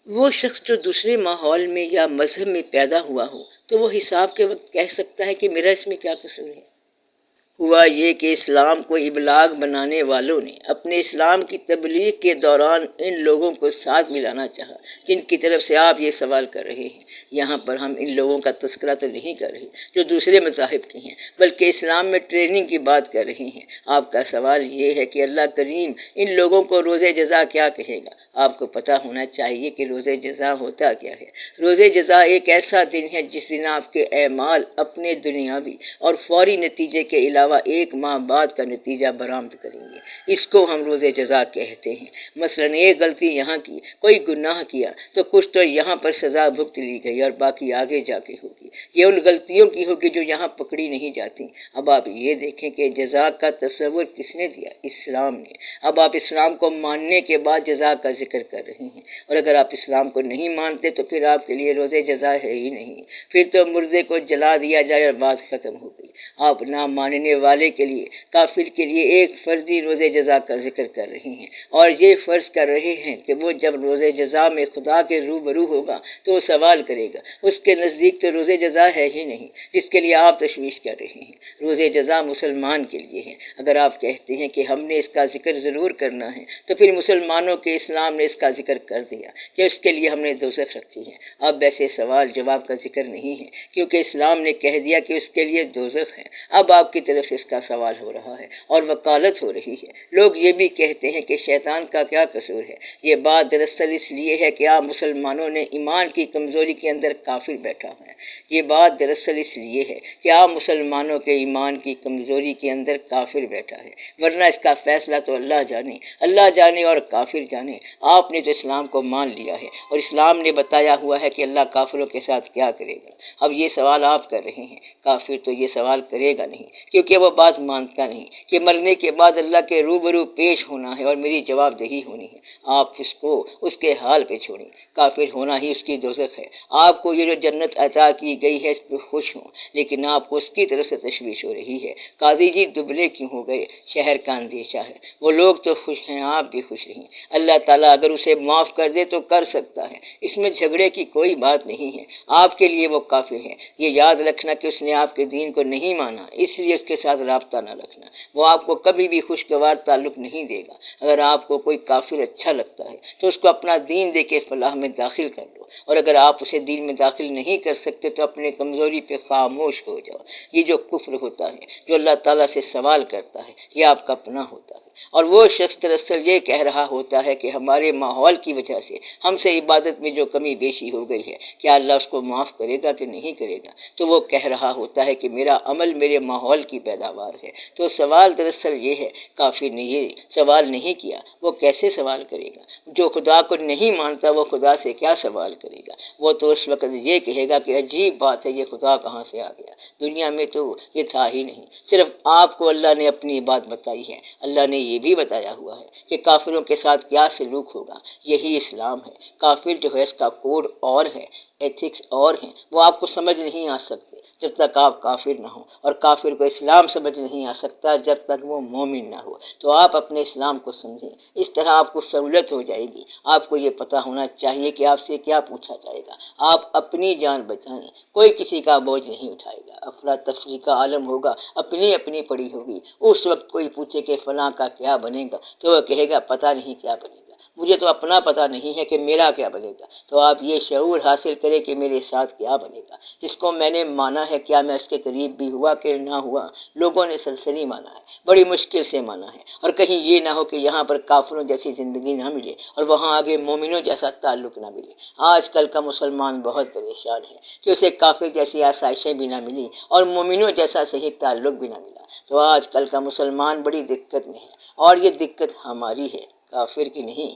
وہ شخص جو دوسرے ماحول میں یا مذہب میں پیدا ہوا ہو تو وہ حساب کے وقت کہہ سکتا ہے کہ میرا اس میں کیا قصور ہے۔ ہوا یہ کہ اسلام کو ابلاغ بنانے والوں نے اپنے اسلام کی تبلیغ کے دوران ان لوگوں کو ساتھ ملانا چاہا جن کی طرف سے آپ یہ سوال کر رہے ہیں۔ یہاں پر ہم ان لوگوں کا تذکرہ تو نہیں کر رہے جو دوسرے مذاہب کے ہیں، بلکہ اسلام میں ٹریننگ کی بات کر رہے ہیں۔ آپ کا سوال یہ ہے کہ اللہ کریم ان لوگوں کو روز جزا کیا کہے گا۔ آپ کو پتہ ہونا چاہیے کہ روز جزا ہوتا کیا ہے۔ روز جزا ایک ایسا دن ہے جس دن آپ کے اعمال اپنے دنیاوی اور فوری نتیجے کے علاوہ ایک ماہ بعد کا نتیجہ برآمد کریں گے۔ اس کو ہم روز جزا کہتے ہیں۔ مثلا ایک غلطی یہاں کی، کوئی گناہ کیا تو کچھ تو یہاں پر سزا بھگت لی گئی اور باقی آگے جا کے ہوگی۔ یہ ان غلطیوں کی ہوگی جو یہاں پکڑی نہیں جاتی۔ اب آپ یہ دیکھیں کہ جزا کا تصور کس نے دیا؟ اسلام نے۔ اب آپ اسلام کو ماننے کے بعد جزا کا ذکر کر رہے ہیں، اور اگر آپ اسلام کو نہیں مانتے تو پھر آپ کے لیے روز جزا ہے ہی نہیں، پھر تو مردے کو جلا دیا جائے اور بات ختم ہو گئی۔ آپ نہ ماننے والے کے لیے، کافر کے لیے ایک فرضی روز جزا کا ذکر کر رہے ہیں، اور یہ فرض کر رہے ہیں کہ وہ جب روز جزا میں خدا کے روبرو ہوگا تو وہ سوال کرے گا۔ اس کے نزدیک تو روز جزا ہے ہی نہیں جس کے لیے آپ تشویش کر رہے ہیں۔ روز جزا مسلمان کے لیے ہے۔ اگر آپ کہتے ہیں کہ ہم نے اس کا ذکر ضرور کرنا ہے تو پھر مسلمانوں کے اسلام نے اس کا ذکر کر دیا کہ اس کے لیے ہم نے دوزخ رکھی ہے۔ اب ایسے سوال جواب کا ذکر نہیں ہے، کیونکہ اسلام نے کہہ دیا کہ اس کے لیے دوزخ ہے۔ اب آپ کی طرف سے اس کا سوال ہو رہا ہے اور وکالت ہو رہی ہے۔ لوگ یہ بھی کہتے ہیں کہ شیطان کا کیا قصور ہے۔ یہ بات دراصل اس لیے ہے کہ آپ مسلمانوں نے ایمان کی کمزوری کے اندر کافر بیٹھا ہے۔ یہ بات دراصل اس لیے ہے کہ آپ مسلمانوں کے ایمان کی کمزوری کے اندر کافر بیٹھا ہے، ورنہ اس کا فیصلہ تو اللہ جانے اور کافر جانے۔ آپ نے تو اسلام کو مان لیا ہے اور اسلام نے بتایا ہوا ہے کہ اللہ کافروں کے ساتھ کیا کرے گا۔ اب یہ سوال آپ کر رہے ہیں، کافر تو یہ سوال کرے گا نہیں، کیونکہ وہ بات مانتا نہیں کہ مرنے کے بعد اللہ کے روبرو پیش ہونا ہے اور میری جواب دہی ہونی ہے۔ آپ اس کو اس کے حال پہ چھوڑیں، کافر ہونا ہی اس کی دوزخ ہے۔ آپ کو یہ جو جنت عطا کی گئی ہے اس پہ خوش ہوں، لیکن آپ کو اس کی طرف سے تشویش ہو رہی ہے۔ قاضی جی دبلے کیوں ہو گئے؟ شہر کا اندیشہ ہے۔ وہ لوگ تو خوش ہیں، آپ بھی خوش رہیں۔ اللہ تعالیٰ اگر اسے معاف کر دے تو کر سکتا ہے، اس میں جھگڑے کی کوئی بات نہیں ہے۔ آپ کے لیے وہ کافر ہے، یہ یاد رکھنا کہ اس نے آپ کے دین کو نہیں مانا، اس لیے اس کے ساتھ رابطہ نہ رکھنا۔ وہ آپ کو کبھی بھی خوشگوار تعلق نہیں دے گا۔ اگر آپ کو کوئی کافر اچھا لگتا ہے تو اس کو اپنا دین دے کے فلاح میں داخل کر لو، اور اگر آپ اسے دین میں داخل نہیں کر سکتے تو اپنے کمزوری پہ خاموش ہو جاؤ۔ یہ جو کفر ہوتا ہے، جو اللہ تعالیٰ سے سوال کرتا ہے، یہ آپ کا اپنا ہوتا ہے، اور وہ شخص دراصل یہ کہہ رہا ہوتا ہے کہ ہمارے ماحول کی وجہ سے ہم سے عبادت میں جو کمی بیشی ہو گئی ہے، کیا اللہ اس کو معاف کرے گا کہ نہیں کرے گا؟ تو وہ کہہ رہا ہوتا ہے کہ میرا عمل میرے ماحول کی پیداوار ہے۔ تو سوال دراصل یہ ہے، کافر نے یہ سوال نہیں کیا، وہ کیسے سوال کرے گا؟ جو خدا کو نہیں مانتا وہ خدا سے کیا سوال کرے گا؟ وہ تو اس وقت یہ کہے گا کہ عجیب بات ہے، یہ خدا کہاں سے آ گیا، دنیا میں تو یہ تھا ہی نہیں۔ صرف آپ کو اللہ نے اپنی بات بتائی ہے، اللہ نے یہ بھی بتایا ہوا ہے کہ کافروں کے ساتھ کیا سلوک ہوگا۔ یہی اسلام ہے۔ کافر جو ہے اس کا کوڈ اور ہے، ایتھکس اور ہیں، وہ آپ کو سمجھ نہیں آ سکتے جب تک آپ کافر نہ ہوں، اور کافر کو اسلام سمجھ نہیں آ سکتا جب تک وہ مومن نہ ہو۔ تو آپ اپنے اسلام کو سمجھیں، اس طرح آپ کو سہولت ہو جائے گی۔ آپ کو یہ پتہ ہونا چاہیے کہ آپ سے کیا پوچھا جائے گا۔ آپ اپنی جان بچائیں، کوئی کسی کا بوجھ نہیں اٹھائے گا۔ افراتفری کا عالم ہوگا، اپنی اپنی پڑی ہوگی۔ اس وقت کوئی پوچھے کہ فلاں کا کیا بنے گا تو وہ کہے گا پتہ نہیں کیا بنے گا، مجھے تو اپنا پتہ نہیں ہے کہ میرا کیا بنے گا۔ تو آپ یہ شعور حاصل کریں کہ میرے ساتھ کیا بنے گا، جس کو میں نے مانا ہے کیا میں اس کے قریب بھی ہوا کہ نہ ہوا؟ لوگوں نے سلسلی مانا ہے، بڑی مشکل سے مانا ہے، اور کہیں یہ نہ ہو کہ یہاں پر کافروں جیسی زندگی نہ ملے اور وہاں آگے مومنوں جیسا تعلق نہ ملے۔ آج کل کا مسلمان بہت پریشان ہے کہ اسے کافر جیسی آسائشیں بھی نہ ملی اور مومنوں جیسا صحیح تعلق بھی نہ ملا۔ تو آج کل کا مسلمان بڑی دقت میں ہے، اور یہ دقت ہماری ہے، کافر کی نہیں۔